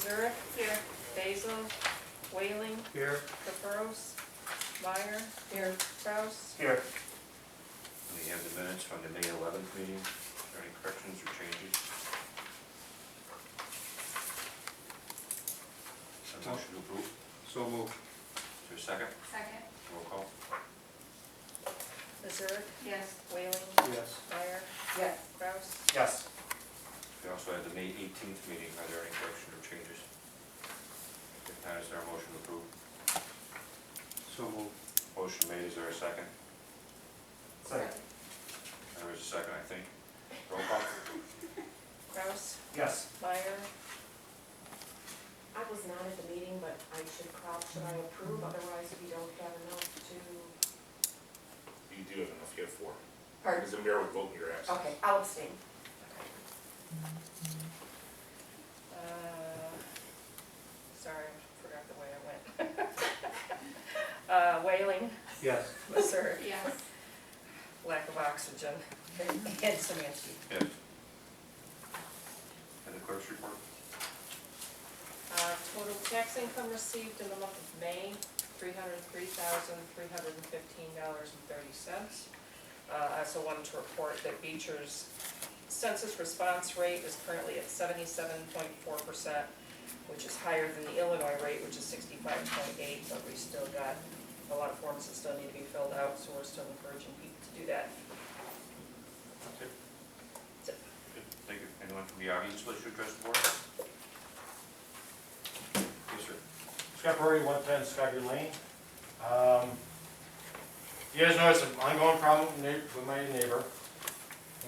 Zurich. Here. Basil. Whaling. Here. Caprows. Meyer. Here. Kraus. Here. We have the minutes from the May 11th meeting. Are there any corrections or changes? A motion to approve. So moved. Is there a second? Second. Roll call. Zurich. Yes. Whaling. Yes. Meyer. Yes. Kraus. Yes. We also have the May 18th meeting. Are there any corrections or changes? If not, is there a motion to approve? So moved. Motion made. Is there a second? Second. There is a second, I think. Roll call. Kraus. Yes. Meyer. I was not at the meeting, but should I approve, otherwise we don't have enough to, You do have enough, you have 4. pardon? Because the mayor would vote in your absence. Okay, I'll abstain. Sorry, I forgot the way I went. Whaling. Yes. Zurich. Yes. Lack of oxygen. And Samansky. Yes. And the clerk's report? Total tax income received in the month of May, $303,315.30. I also wanted to report that Beecher's census response rate is currently at 77.4%, which is higher than the Illinois rate, which is 65.8%, but we still got a lot of forms that still need to be filled out, so we're still encouraging people to do that. That's it. That's it. Good. Thank you. Anyone from the audience wish to address the board? Yes, sir. Scott Brody, 110 Skyview Lane. You guys know it's an ongoing problem with my neighbor.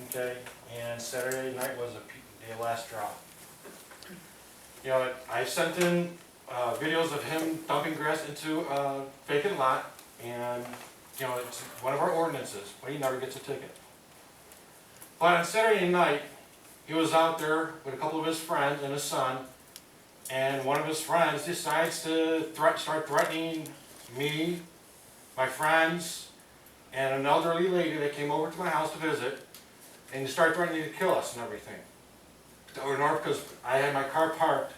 Okay, and Saturday night was the last draw. You know, I sent in videos of him dumping grass into a vacant lot, and you know, it's one of our ordinances, but he never gets a ticket. But on Saturday night, he was out there with a couple of his friends and his son, and one of his friends decides to start threatening me, my friends, and an elderly lady that came over to my house to visit, and he started threatening to kill us and everything. Or north, because I had my car parked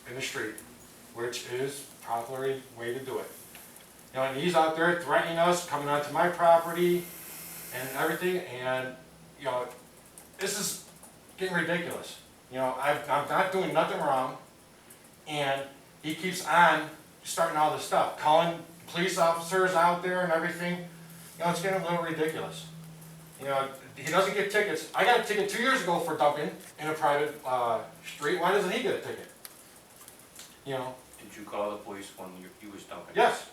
in the street, which is probably the way to do it. You know, and he's out there threatening us, coming onto my property and everything, and you know, this is getting ridiculous. You know, I'm not doing nothing wrong, and he keeps on starting all this stuff, calling police officers out there and everything. You know, it's getting a little ridiculous. You know, he doesn't get tickets. I got a ticket 2 years ago for dumping in a private street. Why doesn't he get a ticket? You know? Did you call the police when he was dumping? Yes.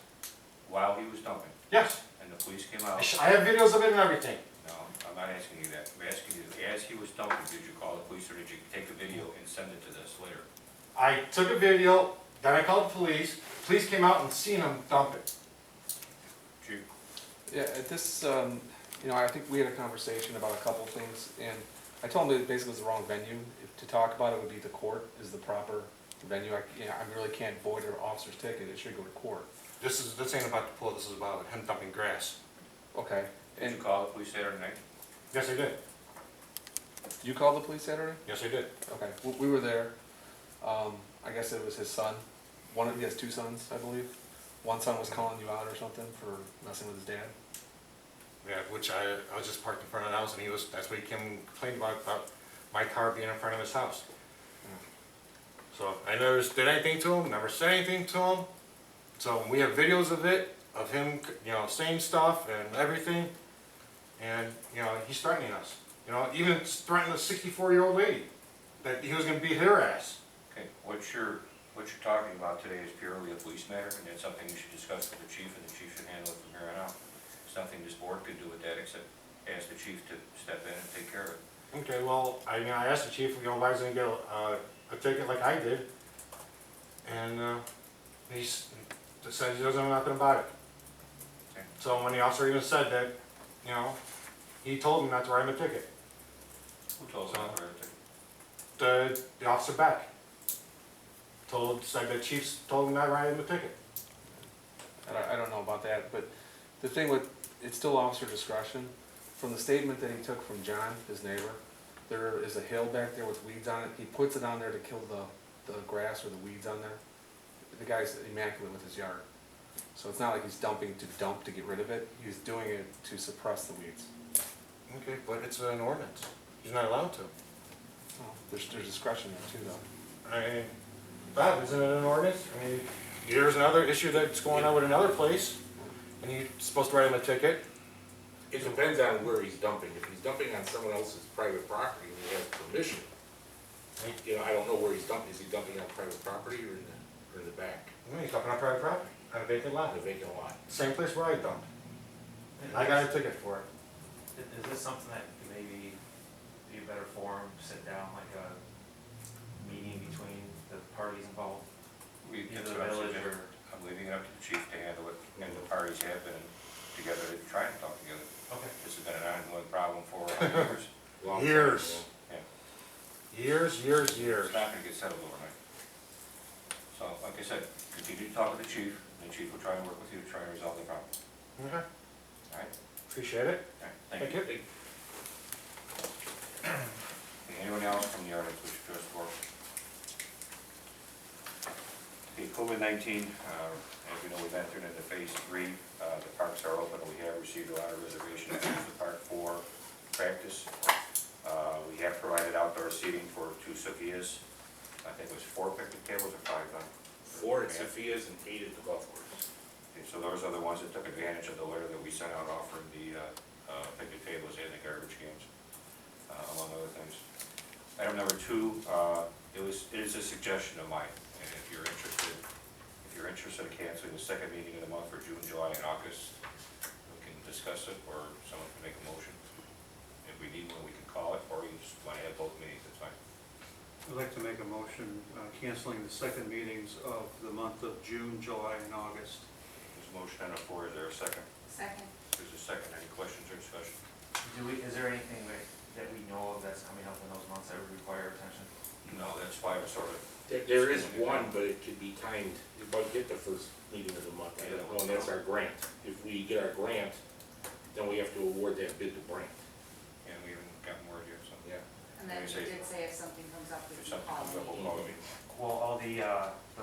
While he was dumping? Yes. And the police came out? I have videos of it and everything. No, I'm not asking you that. I'm asking you, as he was dumping, did you call the police or did you take a video and send it to this later? I took a video, then I called the police. Police came out and seen him dump it. Chief? Yeah, at this, you know, I think we had a conversation about a couple things, and I told him that basically it was the wrong venue. If to talk about it would be the court is the proper venue. I really can't void an officer's ticket. It should go to court. This ain't about the pool. This is about him dumping grass. Okay. Did you call the police Saturday night? Yes, I did. You called the police Saturday? Yes, I did. Okay. We were there. I guess it was his son. He has 2 sons, I believe. One son was calling you out or something for messing with his dad. Yeah, which I was just parked in front of the house, and that's what he came and complained about my car being in front of his house. So I never did anything to him, never said anything to him. So we have videos of it, of him, you know, saying stuff and everything. And, you know, he's threatening us. You know, even threatening a 64-year-old lady that he was going to beat her ass. Okay, what you're talking about today is purely a police matter, and it's something you should discuss with the chief, and the chief should handle it from here on out. There's nothing this board could do with that except ask the chief to step in and take care of it. Okay, well, I asked the chief, you know, why wasn't he going to get a ticket like I did. And he said he doesn't know nothing about it. Okay. So when the officer even said that, you know, he told him not to write him a ticket. Who told him not to write a ticket? The officer back. Said the chiefs told him not to write him a ticket. I don't know about that, but the thing with, it's still officer discretion. From the statement that he took from John, his neighbor, there is a hill back there with weeds on it. He puts it on there to kill the grass or the weeds on there. The guy's immaculate with his yard. So it's not like he's dumping to dump to get rid of it, he's doing it to suppress the weeds. Okay, but it's an ordinance. He's not allowed to. Well, there's discretion there too, though. I mean, Bob, isn't it an ordinance? I mean, here's another issue that's going on with another place, and you're supposed to write him a ticket. It depends on where he's dumping. If he's dumping on someone else's private property and he has permission, you know, I don't know where he's dumping. Is he dumping on private property or in the back, No, he's dumping on private property, on a vacant lot. on a vacant lot? Same place where I dumped. I got a ticket for it. Is this something that could maybe be a better forum, sit down, like a meeting between the parties involved? That's Either what I'm village suggesting. or, I'm leaving it up to the chief to handle it, and the parties have been together to try and talk together. okay. This has been an ongoing problem for years. Long time Years. ago. Years. It's not gonna get settled overnight. So, like I said, continue to talk with the chief, and the chief will try and work with you to try and resolve the problem. Okay, All right? appreciate it. All right, Thank you. Okay, anyone else from the audience wish to address the board? Okay, COVID-19, as we know, we've entered into phase 3. The parks are open, and we have received a lot of reservations to use the park for practice. We have provided outdoor seating for 2 Sophias. I think it was 4 picnic tables or 5, huh? 4 at Sophia's and 8 at the golf course. Okay, so those are the ones that took advantage of the letter that we sent out offering the picnic tables and the garbage cans, among other things. Item number 2, it is a suggestion of mine, and if you're interested in canceling the second meeting of the month for June, July, and August, we can discuss it, or someone can make a motion. If we need one, we can call it, or you just want to have both meetings, that's fine. I'd like to make a motion canceling the second meetings of the month of June, July, and August. There's a motion on the floor, is there a second? Second. There's a second, any questions or discussion? Is there anything that we know of that's coming up in those months that would require attention? No, that's why I'm sort of, There is one, but it could be timed, it might hit the first meeting of the month, I don't know, and that's our grant. If we get our grant, then we have to award that bid to Brant. and we haven't gotten word yet, so. Yeah. And then you did say if something comes up, we If can something call comes up, we'll me. call you. Will all the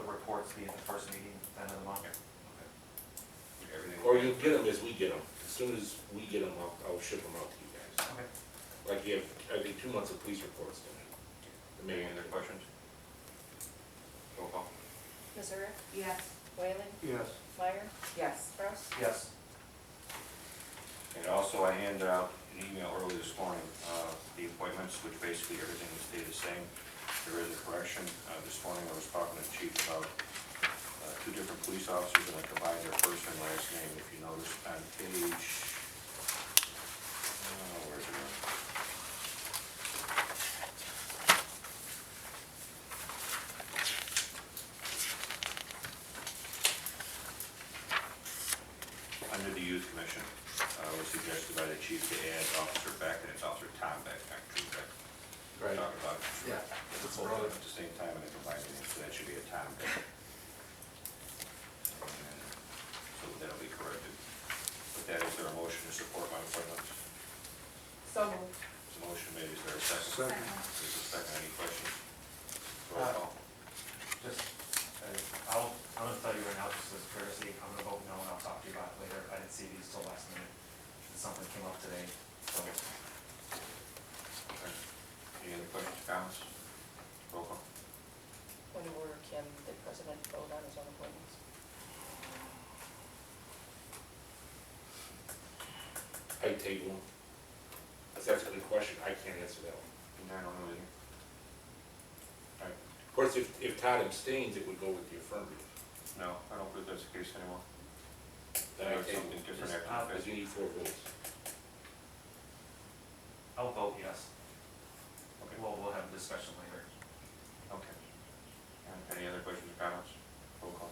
reports be at the first meeting then of the month? Everything. Or you get them as we get them. As soon as we get them, I'll ship them out to you guys. Okay. Like you have, I think, 2 months of police reports to me. Any other questions? Roll call. Missouri, Yes. Whaling, Yes. Meyer, Yes. Kraus. Yes. And also, I handed out an email early this morning, the appointments, which basically everything will stay the same. There is a correction. This morning I was talking to the chief about 2 different police officers, and I combined their first and last name. If you notice on page, where's it at? Under the youth commission, was suggested by the chief to add Officer Beck, and it's Officer Tom Beck, not Drew Beck. Right. Talk about it. Yeah. Both of them at the same time, and they combined it, so that should be a Tom Beck. And so that'll be corrected. With that, is there a motion to support my appointments? So moved. There's a motion made, is there a second? Second. There's a second, any questions? Roll call. Just, I'm gonna tell you right now, just as courtesy, I'm gonna vote no, and I'll talk to you about it later. I didn't see these till last minute. Something came up today, so. Any other questions, comments? Roll call. Point of order, can the president vote on his own appointments? I table them. If that's a good question, I can't answer that one. I don't know either. Of course, if Todd abstains, it would go with the affirmative. No, I don't believe that's the case anymore. Then I There's table something it, different after the because fact. you need 4 votes. I'll vote yes. Okay, we'll have a discussion later. Okay. Any other questions or comments? Roll call.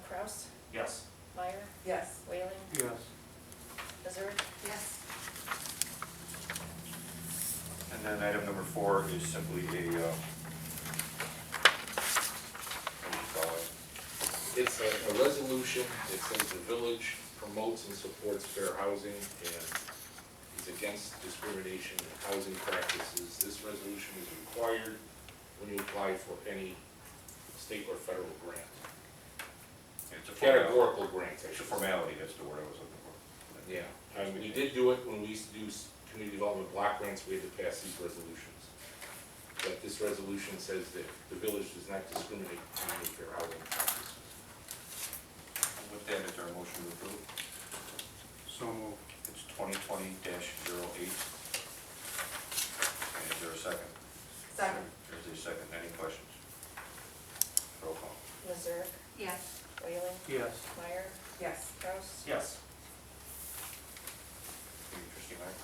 Kraus, Yes. Meyer, Yes. Whaling, Yes. Missouri, Yes. And then item number 4 is simply a, what do you call it? It's a resolution that says the village promotes and supports fair housing and is against discrimination in housing practices. This resolution is required when you apply for any state or federal grant. It's a formality. Categorical grants, I It's a should say. formality, that's the word I was looking for. Yeah, we did do it when we used to do community development block grants, we had to pass these resolutions. But this resolution says that the village does not discriminate on any fair housing practices. With that, is there a motion to approve? So moved. It's 2020-08. And is there a second? Second. There's a second. Any questions? Roll call. Missouri, Yes. Whaling, Yes. Meyer, Yes. Kraus, Yes. Trustee Meyer?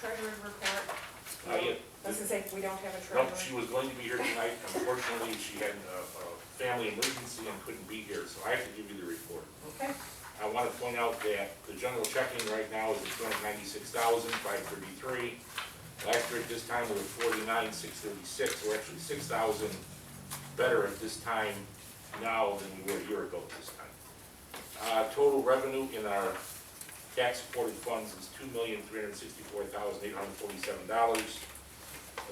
Treasurer's report. Yeah. I was gonna say, we don't have a No, treasurer. she was going to be here tonight, unfortunately, she had a family emergency and couldn't be here, so I have to give you the report. Okay. I want to point out that the general checking right now is at $296,533. Last year at this time we were $49,636, we're actually $6,000 better at this time now than we were a year ago at this time. Total revenue in our tax-supported funds is $2,364,847.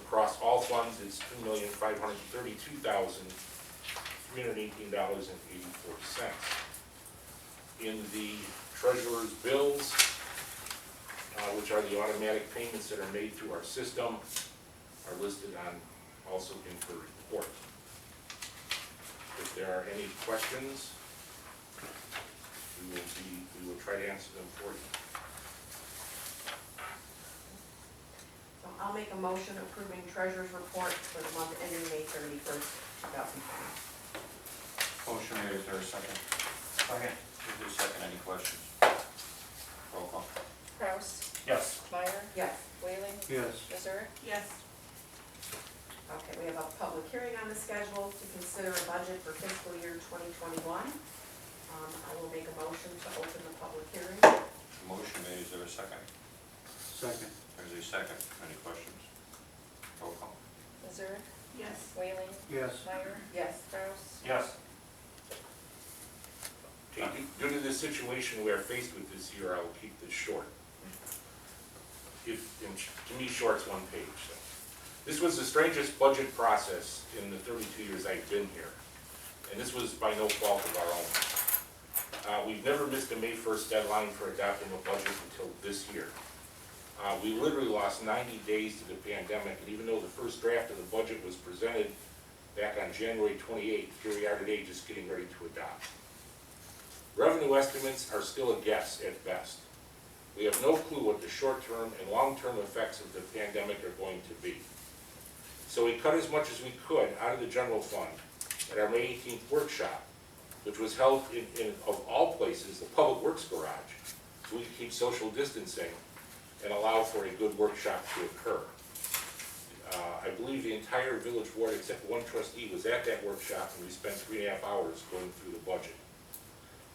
Across all funds, it's $2,532,318.84. In the treasurer's bills, which are the automatic payments that are made through our system, are listed on, also in her report. If there are any questions, we will try to answer them for you. So I'll make a motion approving treasurer's report for the month ending May 31st, 2020. Motion made, is there a second? Second. Is there a second? Any questions? Roll call. Kraus, Yes. Meyer, Yes. Whaling, Yes. Missouri, Yes. Okay, we have a public hearing on the schedule to consider a budget for fiscal year 2021. I will make a motion to open the public hearing. Motion made, is there a second? Second. There's a second. Any questions? Roll call. Missouri, Yes. Whaling, Yes. Meyer, Yes. Kraus, Yes. Okay, due to the situation we are faced with this year, I will keep this short. To me, short's one page. So. This was the strangest budget process in the 32 years I've been here, and this was by no fault of our own. We've never missed a May 1st deadline for adopting a budget until this year. We literally lost 90 days to the pandemic, and even though the first draft of the budget was presented back on January 28th, here we are today just getting ready to adopt. Revenue estimates are still a guess at best. We have no clue what the short-term and long-term effects of the pandemic are going to be. So we cut as much as we could out of the general fund at our May 18th workshop, which was held in of all places, the Public Works Garage, so we could keep social distancing and allow for a good workshop to occur. I believe the entire village board, except one trustee, was at that workshop, and we spent 3.5 hours going through the budget.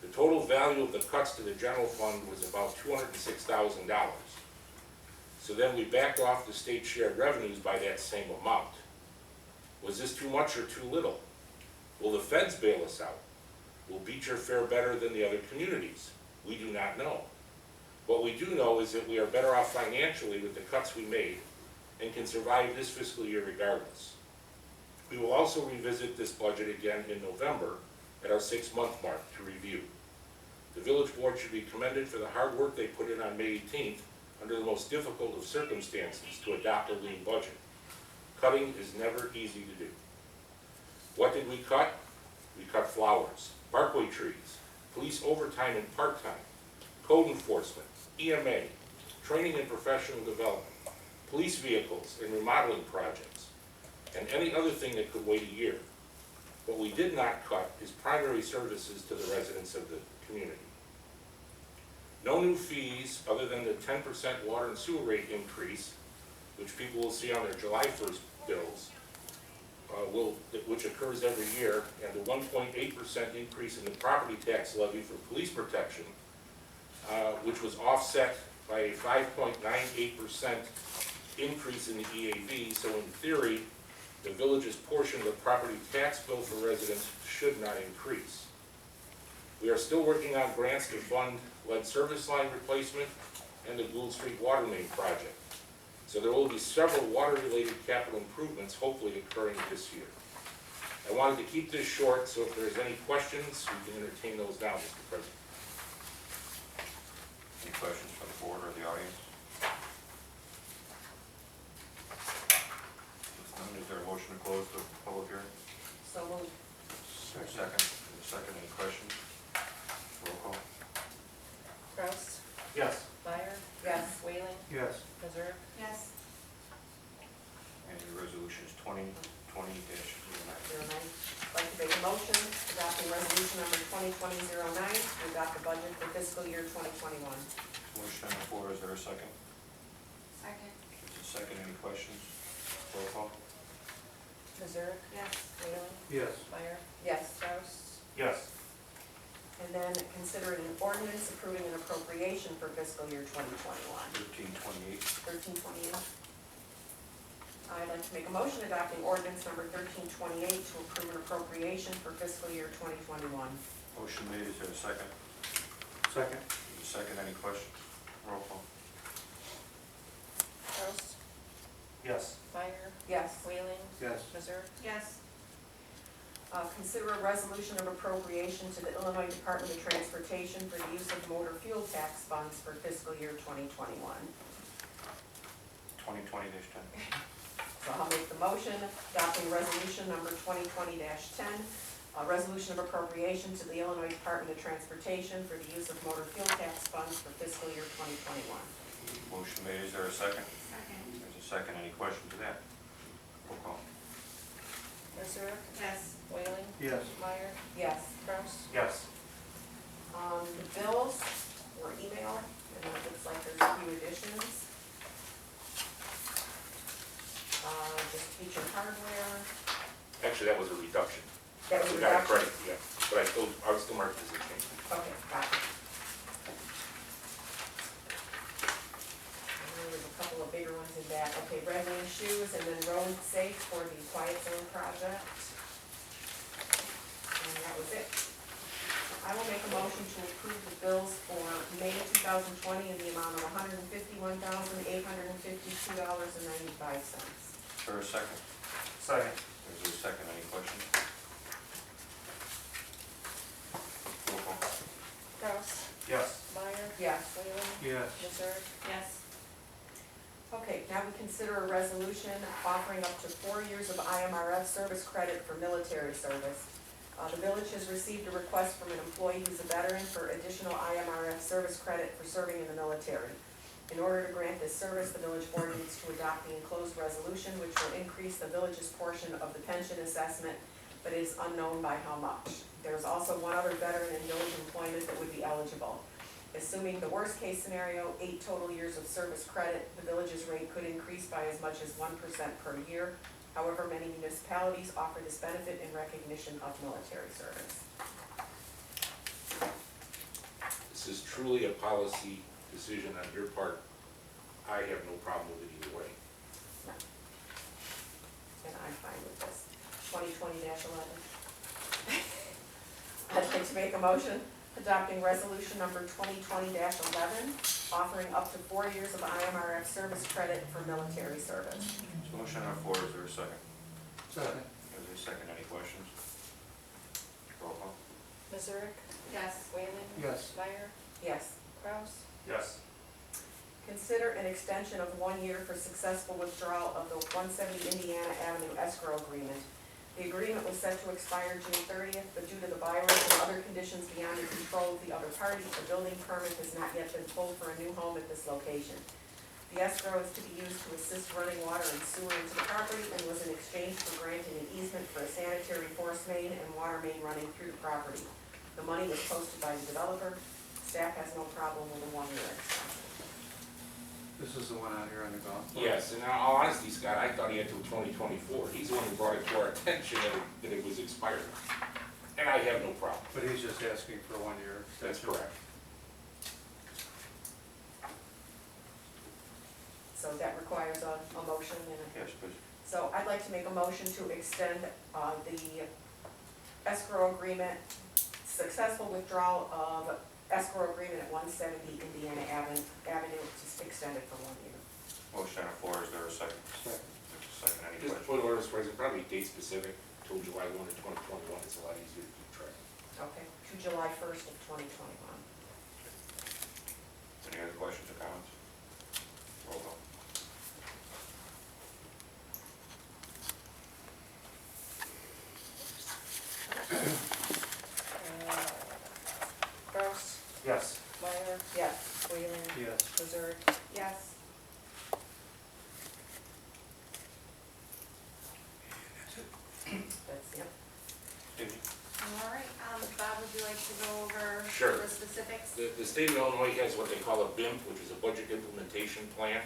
The total value of the cuts to the general fund was about $206,000. So then we backed off the state shared revenues by that same amount. Was this too much or too little? Will the feds bail us out? Will Beecher fare better than the other communities? We do not know. What we do know is that we are better off financially with the cuts we made and can survive this fiscal year regardless. We will also revisit this budget again in November at our 6-month mark to review. The village board should be commended for the hard work they put in on May 18th under the most difficult of circumstances to adopt a lean budget. Cutting is never easy to do. What did we cut? We cut flowers, parkway trees, police overtime and part-time, code enforcement, EMA, training and professional development, police vehicles and remodeling projects, and any other thing that could wait a year. What we did not cut is primary services to the residents of the community. No new fees other than the 10% water and sewer rate increase, which people will see on their July 1st bills, which occurs every year, and the 1.8% increase in the property tax levy for police protection, which was offset by a 5.98% increase in the EAV. So in theory, the village's portion of the property tax bill for residents should not increase. We are still working on grants to fund lead service line replacement and the Gould Street water main project. So there will be several water-related capital improvements hopefully occurring this year. I wanted to keep this short, so if there's any questions, we can entertain those now, Mr. President. Any questions from the board or the audience? If none, is there a motion to close the public hearing? So moved. Second, any questions? Roll call. Kraus, Yes. Meyer, Yes. Whaling, Yes. Missouri, Yes. And your resolution is 2020-09. 09. I'd like to make a motion adopting resolution number 2020-09 to adopt the budget for fiscal year 2021. Motion on the floor, is there a second? Second. There's a second, any questions? Roll call. Missouri, Yes. Whaling, Yes. Meyer, Yes. Kraus, Yes. And then consider an ordinance approving an appropriation for fiscal year 2021. 1328. 1328. I'd like to make a motion adopting ordinance number 1328 to approve an appropriation for fiscal year 2021. Motion made, is there a second? Second. There's a second, any questions? Roll call. Kraus, Yes. Meyer, Yes. Whaling, Yes. Missouri, Yes. Consider a resolution of appropriation to the Illinois Department of Transportation for the use of motor fuel tax funds for fiscal year 2021. 2020-10. So I'll make the motion adopting resolution number 2020-10, a resolution of appropriation to the Illinois Department of Transportation for the use of motor fuel tax funds for fiscal year 2021. Motion made, is there a second? Second. There's a second, any question to that? Roll call. Missouri, Yes. Whaling, Yes. Meyer, Yes. Kraus, Yes. The bills were emailed, and it looks like there's a few additions. Just Beecher hardware. Actually, that was a reduction. That was a We got a reduction. credit, yeah, but I would still mark it as a change. Okay, got it. And then there's a couple of bigger ones in that. Okay, red wing shoes and then road safe for the quiet zone project. And that was it. I will make a motion to approve the bills for May 2020 in the amount of $151,852.95. Is there a second? Second. There's a second, any questions? Roll call. Kraus, Yes. Meyer, Yes. Whaling, Yes. Missouri, Yes. Okay, now we consider a resolution offering up to 4 years of IMRF service credit for military service. The village has received a request from an employee who's a veteran for additional IMRF service credit for serving in the military. In order to grant this service, the village board needs to adopt the enclosed resolution, which will increase the village's portion of the pension assessment, but is unknown by how much. There's also one other veteran in village employment that would be eligible. Assuming the worst-case scenario, 8 total years of service credit, the village's rate could increase by as much as 1% per year. However, many municipalities offer this benefit in recognition of military service. This is truly a policy decision on your part. I have no problem with it either way. And I'm fine with this. 2020-11. I'd like to make a motion adopting resolution number 2020-11, offering up to 4 years of IMRF service credit for military service. So motion on the floor, is there a second? Second. There's a second, any questions? Roll call. Missouri, Yes. Whaling, Yes. Meyer, Yes. Kraus, Yes. Consider an extension of 1 year for successful withdrawal of the 170 Indiana Avenue escrow agreement. The agreement was set to expire June 30th, but due to the virus and other conditions beyond the control of the other party, a building permit has not yet been pulled for a new home at this location. The escrow is to be used to assist running water and sewer into the property and was in exchange for granting an easement for a sanitary force main and water main running through the property. The money was posted by the developer. Staff has no problem with a 1 year extension. This is the one out here on the golf course? Yes, and in all honesty, Scott, I thought he had till 2024. He's the one who brought it to our attention that it was expired. And I have no problem. But he's just asking for 1 year That's extension. correct. So that requires a motion and a. Yes, please. So I'd like to make a motion to extend the escrow agreement, successful withdrawal of escrow agreement at 170 Indiana Avenue, just extend it for 1 year. Motion on the floor, is there a second? Second. There's a second, any Just questions? point of order, Mr. President, probably date specific till July 1 of 2021, it's a lot easier to keep track. Okay, to July 1st of 2021. Any other questions or comments? Roll call. Kraus, Yes. Meyer, Yes. Whaling, Yes. Missouri. Yes. That's, yep. Stevie? All right, Bob, would you like to go over Sure. the specifics? The state of Illinois has what they call a BIMP, which is a budget implementation plan.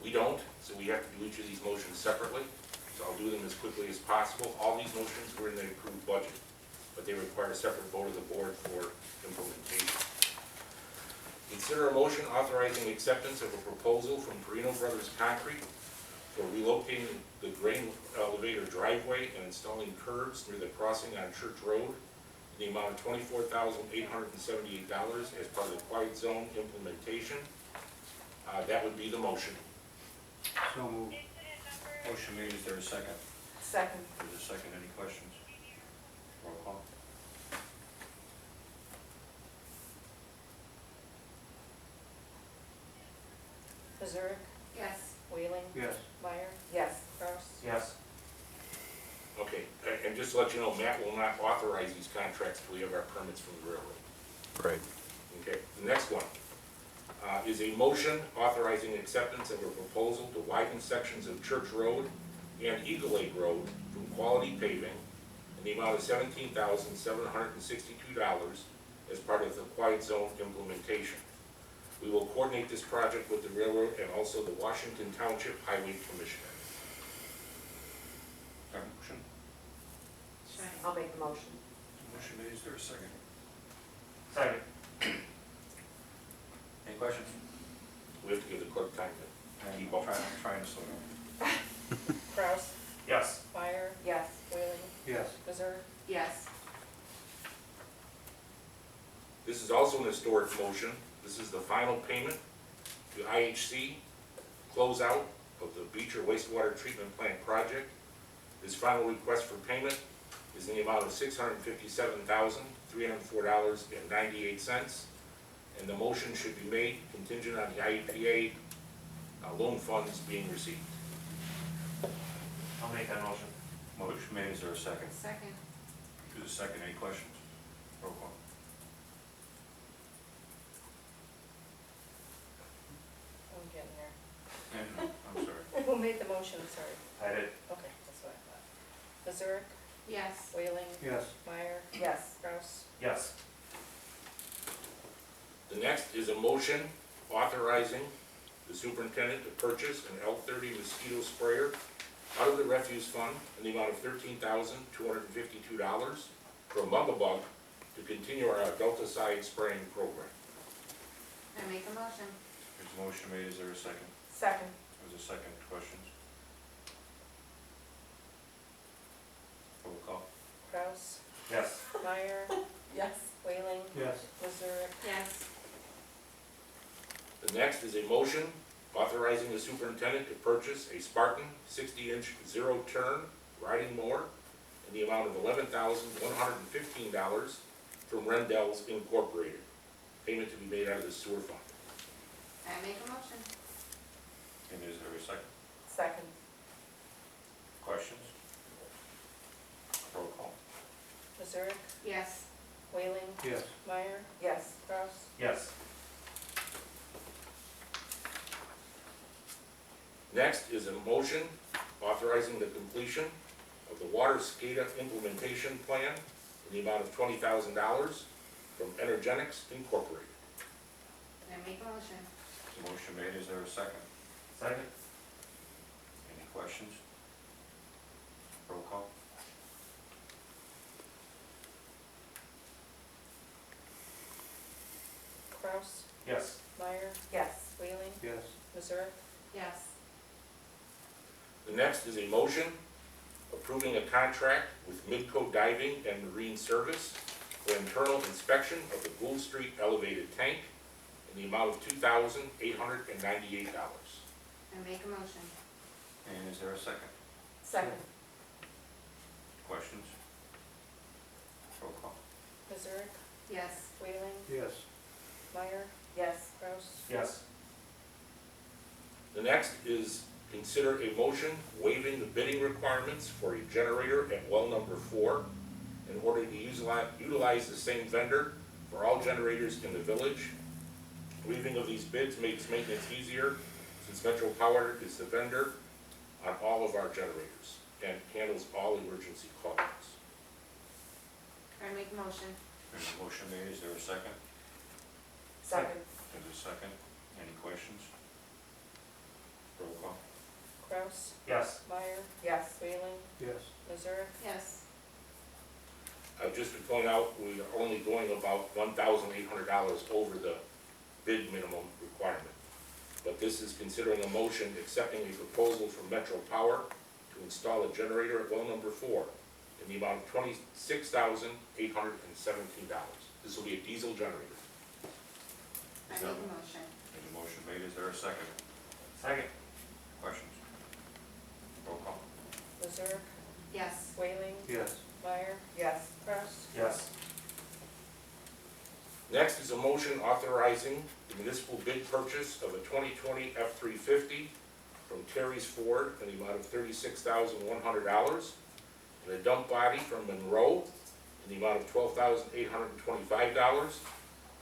We don't, so we have to do each of these motions separately. So I'll do them as quickly as possible. All these motions were in the approved budget, but they require a separate vote of the board for implementation. Consider a motion authorizing acceptance of a proposal from Perino Brothers Concrete for relocating the grain elevator driveway and installing curbs near the crossing on Church Road in the amount of $24,878 as part of the quiet zone implementation. That would be the motion. So moved. Motion made, is there a second? Second. There's a second, any questions? Roll call. Missouri, Yes. Whaling, Yes. Meyer, Yes. Kraus. Yes. Okay, and just to let you know, Matt will not authorize these contracts until we have our permits from the railroad. Right. Okay, the next one is a motion authorizing acceptance of a proposal to widen sections of Church Road and Eagle Lake Road from Quality Paving in the amount of $17,762 as part of the quiet zone implementation. We will coordinate this project with the railroad and also the Washington Township Highway Commissioner. Motion? I'll make the motion. Motion made, is there a second? Second. Any questions? We have to give the clerk time to keep up. I'm trying to slow down. Kraus, Yes. Meyer, Yes. Whaling, Yes. Missouri. Yes. This is also an historic motion. This is the final payment to IHC, closeout of the Beecher Wastewater Treatment Plant project. This final request for payment is in the amount of $657,304.98. And the motion should be made contingent on the IEPA loan funds being received. I'll make that motion. Motion made, is there a second? Second. There's a second, any questions? Roll call. I'm getting there. I'm sorry. Who made the motion, sorry? I did. Okay, that's what I thought. Missouri, Yes. Whaling, Yes. Meyer, Yes. Kraus. Yes. The next is a motion authorizing the superintendent to purchase an L30 mosquito sprayer out of the refuse fund in the amount of $13,252 from Bumblebug to continue our adulticide spraying program. I make a motion. There's a motion made, is there a second? Second. There's a second, questions? Roll call. Kraus, Yes. Meyer, Yes. Whaling, Yes. Missouri. Yes. The next is a motion authorizing the superintendent to purchase a Spartan 60-inch zero-turn riding mower in the amount of $11,115 from Rendell's Incorporated. Payment to be made out of the sewer fund. I make a motion. And is there a second? Second. Questions? Roll call. Missouri, Yes. Whaling, Yes. Meyer, Yes. Kraus. Yes. Next is a motion authorizing the completion of the water SCADA implementation plan in the amount of $20,000 from Energenics Incorporated. I make a motion. The motion made, is there a second? Second. Any questions? Roll call. Kraus, Yes. Meyer, Yes. Whaling, Yes. Missouri. Yes. The next is a motion approving a contract with Midco Diving and Marine Service for internal inspection of the Gould Street elevated tank in the amount of $2,898. I make a motion. And is there a second? Second. Questions? Roll call. Missouri, Yes. Whaling, Yes. Meyer, Yes. Kraus, Yes. The next is consider a motion waiving the bidding requirements for a generator at well number 4 in order to utilize the same vendor for all generators in the village. Waiving of these bids makes maintenance easier since Metro Power is the vendor on all of our generators and handles all emergency calls. I make a motion. There's a motion made, is there a second? Second. There's a second. Any questions? Roll call. Kraus, Yes. Meyer, Yes. Whaling, Yes. Missouri, Yes. Just to point out, we are only going about $1,800 over the bid minimum requirement. But this is considering a motion accepting a proposal from Metro Power to install a generator at well number 4 in the amount of $26,817. This will be a diesel generator. I make a motion. There's a motion made, is there a second? Second. Questions? Roll call. Missouri, Yes. Whaling, Yes. Meyer, Yes. Kraus, Yes. Next is a motion authorizing the municipal bid purchase of a 2020 F-350 from Terry's Ford in the amount of $36,100, and a dump body from Monroe in the amount of $12,825,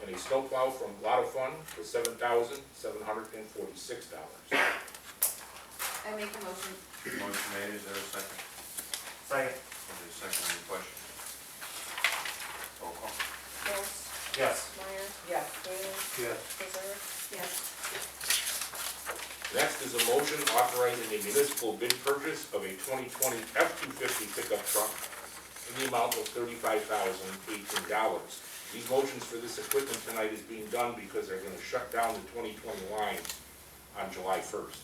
and a snowplow from Lotto Fund for $7,746. I make a motion. Motion made, is there a second? Second. There's a second, any questions? Roll call. Kraus, Yes. Meyer, Yes. Whaling, Yes. Missouri, Yes. Next is a motion authorizing a municipal bid purchase of a 2020 F-250 pickup truck in the amount of $35,018. These motions for this equipment tonight is being done because they're gonna shut down the 2020 line on July 1st.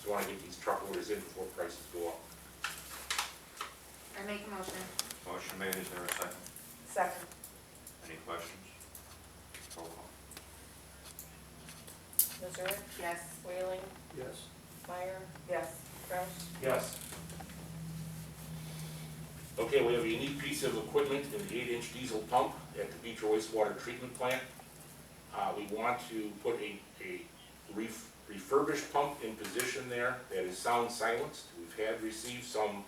So I wanna get these truck orders in before prices go up. I make a motion. Motion made, is there a second? Second. Any questions? Roll call. Missouri, Yes. Whaling, Yes. Meyer, Yes. Kraus, Yes. Okay, we have a unique piece of equipment in the 8-inch diesel pump at the Beecher Wastewater Treatment Plant. We want to put a refurbished pump in position there that is sound silenced. We've received some,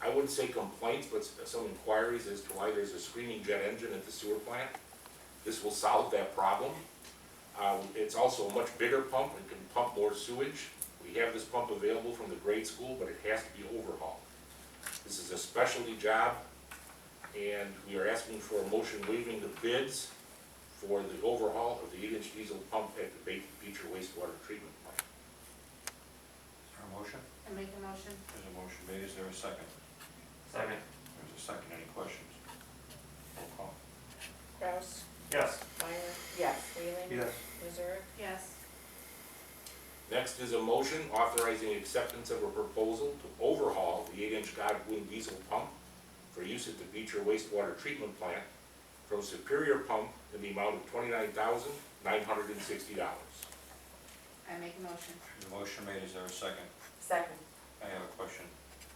I wouldn't say complaints, but some inquiries as to why there's a screaming jet engine at the sewer plant. This will solve that problem. It's also a much bigger pump and can pump more sewage. We have this pump available from the grade school, but it has to be overhauled. This is a specialty job, and we are asking for a motion waiving the bids for the overhaul of the 8-inch diesel pump at the Beecher Wastewater Treatment Plant. Is there a motion? I make a motion. There's a motion made, is there a second? Second. There's a second, any questions? Roll call. Kraus, Yes. Meyer, Yes. Whaling, Yes. Missouri, Yes. Next is a motion authorizing acceptance of a proposal to overhaul the 8-inch Godwin diesel pump for use at the Beecher Wastewater Treatment Plant from Superior Pump in the amount of $29,960. I make a motion. The motion made, is there a second? Second. I have a question.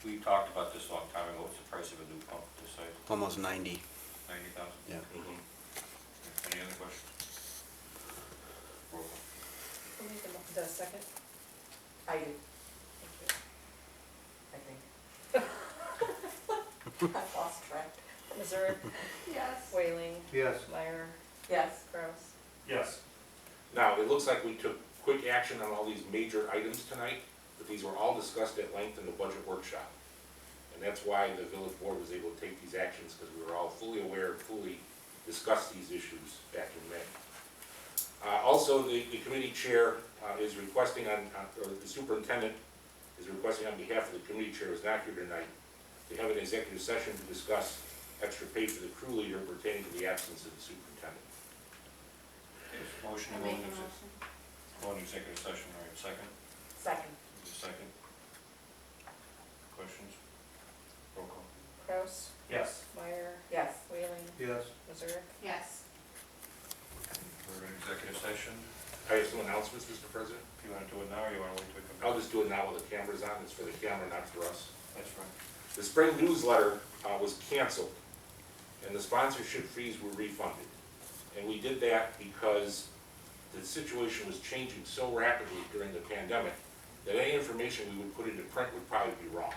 We talked about this a long time ago, what's the price of a new pump at this site? Almost 90. 90,000? Yeah. Any other questions? Roll call. who made the second? I do, Thank you. I think. I lost track. Missouri, Yes. Whaling, Yes. Meyer, Yes. Kraus, Yes. Now, it looks like we took quick action on all these major items tonight, but these were all discussed at length in the budget workshop. And that's why the village board was able to take these actions, because we were all fully aware and fully discussed these issues back in May. Also, the committee chair is requesting or the superintendent is requesting on behalf of the committee chair, who is not here tonight, to have an executive session to discuss extra pay for the crew leader pertaining to the absence of the superintendent. Motion I to make go a into motion. executive session, all right, second? Second. There's a second. Questions? Roll call. Kraus, Yes. Meyer, Yes. Whaling, Yes. Missouri, Yes. We're in executive session. I have some announcements, Mr. President. If you wanna do it now, or you wanna wait till it comes I'll out? just do it now while the camera's on. It's for the camera, not for us. That's fine. The spring newsletter was canceled, and the sponsorship fees were refunded. And we did that because the situation was changing so rapidly during the pandemic that any information we would put into print would probably be wrong.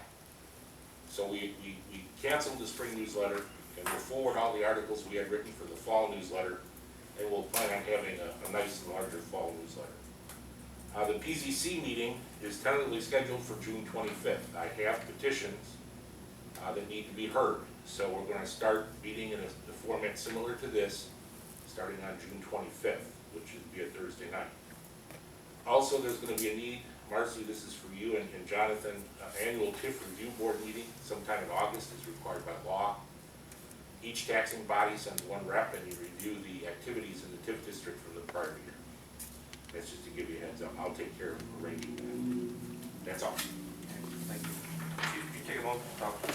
So we canceled the spring newsletter, and we'll forward all the articles we had written for the fall newsletter, and we'll plan on having a nice and larger fall newsletter. The Pcc meeting is tentatively scheduled for June 25th. I have petitions that need to be heard, so we're gonna start meeting in a format similar to this, starting on June 25th, which would be a Thursday night. Also, there's gonna be a need, Marcy, this is for you and Jonathan, annual TIF review board meeting sometime in August is required by law. Each taxing body sends one rep and you review the activities in the TIF district from the prior year. That's just to give you a heads up. I'll take care of arranging that. That's all. Thank you. Chief, can you take a moment to talk to